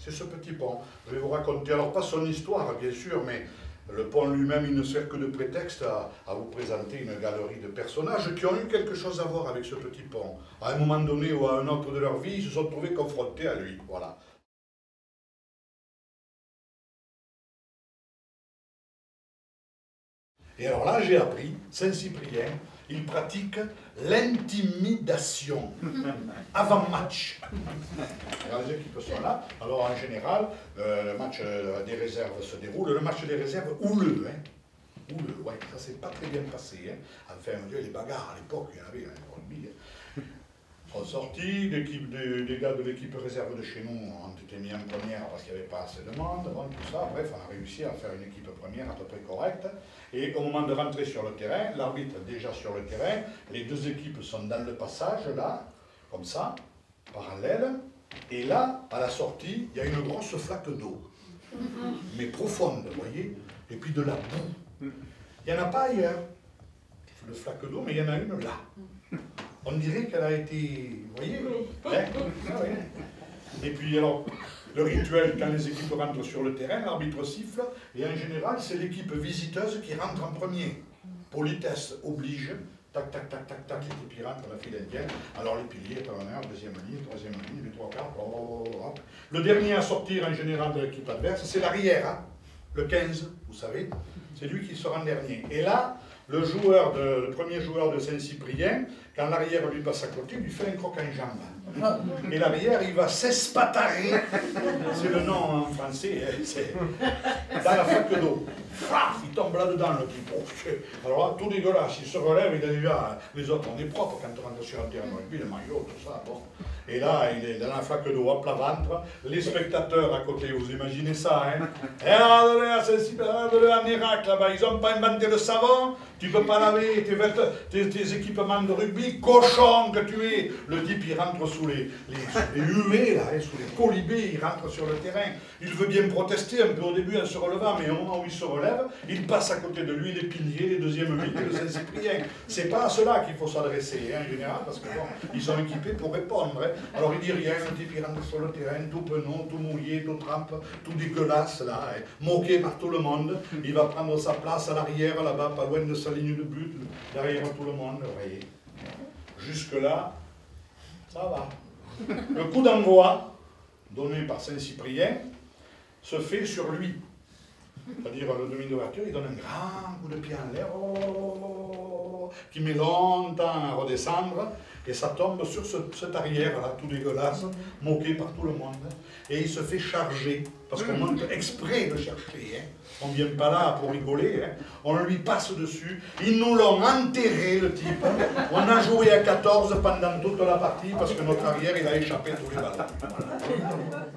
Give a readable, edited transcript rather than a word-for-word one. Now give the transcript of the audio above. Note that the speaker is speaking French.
c'est ce petit pont. Je vais vous raconter, alors pas son histoire bien sûr, mais le pont lui-même, il ne sert que de prétexte à vous présenter une galerie de personnages qui ont eu quelque chose à voir avec ce petit pont. À un moment donné ou à un autre de leur vie, ils se sont trouvés confrontés à lui. Voilà. Et alors là, j'ai appris, Saint-Cyprien, il pratique l'intimidation avant match. Alors, les équipes sont là. Alors en général, le match des réserves se déroule. Le match des réserves houleux. Houleux, ouais, ça s'est pas très bien passé. Enfin, les bagarres à l'époque, il y en avait un rugby. Sont sortis, des gars de l'équipe réserve de chez nous ont été mis en première parce qu'il n'y avait pas assez de monde, bon, tout ça. Bref, on a réussi à faire une équipe première à peu près correcte. Et au moment de rentrer sur le terrain, l'arbitre déjà sur le terrain, les deux équipes sont dans le passage, là, comme ça, parallèle. Et là, à la sortie, il y a une grosse flaque d'eau, mais profonde, vous voyez, et puis de la boue. Il n'y en a pas ailleurs, de flaque d'eau, mais il y en a une là. On dirait qu'elle a été, vous voyez, hein? Ah ouais. Et puis alors, le rituel, quand les équipes rentrent sur le terrain, l'arbitre siffle, et en général, c'est l'équipe visiteuse qui rentre en premier. Politesse oblige, tac, tac, tac, tac, tac, les équipes rentrent, la file indienne. Alors les piliers, première, deuxième ligne, troisième ligne, les trois quarts, hop. Le dernier à sortir en général de l'équipe adverse, c'est l'arrière, hein? Le 15, vous savez, c'est lui qui sera en dernier. Et là, le premier joueur de Saint-Cyprien, quand l'arrière lui passe à côté, il lui fait un croc en jambe. Et l'arrière, il va s'espatarer, c'est le nom en français, c'est dans la flaque d'eau. Il tombe là-dedans, le type. Alors là, tout dégueulasse, il se relève, il a déjà, les autres, on est propre quand on rentre sur un terrain de rugby, le maillot, tout ça, bon. Et là, il est dans la flaque d'eau, à plat ventre, les spectateurs à côté, vous imaginez ça, hein? Et regardez-le à Saint-Cyprien, regardez-le en Irak, là-bas, ils n'ont pas inventé le savon, tu peux pas laver tes équipements de rugby, cochon que tu es. Le type, il rentre sous les UV, là, hein, sous les colibés, il rentre sur le terrain. Il veut bien protester un peu au début en se relevant, mais au moment où il se relève, il passe à côté de lui les piliers, les deuxièmes lignes de Saint-Cyprien. C'est pas à cela qu'il faut s'adresser, hein, en général, parce que bon, ils sont équipés pour répondre. Hein. Alors il dit rien, le type il rentre sur le terrain, tout penaud, tout mouillé, tout trempe, tout dégueulasse, là, hein, moqué par tout le monde. Il va prendre sa place à l'arrière, là-bas, pas loin de sa ligne de but, derrière tout le monde, vous voyez. Jusque-là, ça va. Le coup d'envoi, donné par Saint-Cyprien, se fait sur lui. C'est-à-dire le demi d'ouverture, il donne un grand coup de pied en l'air, qui met longtemps à redescendre, et ça tombe sur cet arrière-là, tout dégueulasse, moqué par tout le monde. Et il se fait charger, parce qu'on monte exprès de chercher. Hein. On ne vient pas là pour rigoler, hein. On lui passe dessus. Ils nous l'ont enterré, le type. On a joué à 14 pendant toute la partie, parce que notre arrière, il a échappé tous les ballons. Voilà.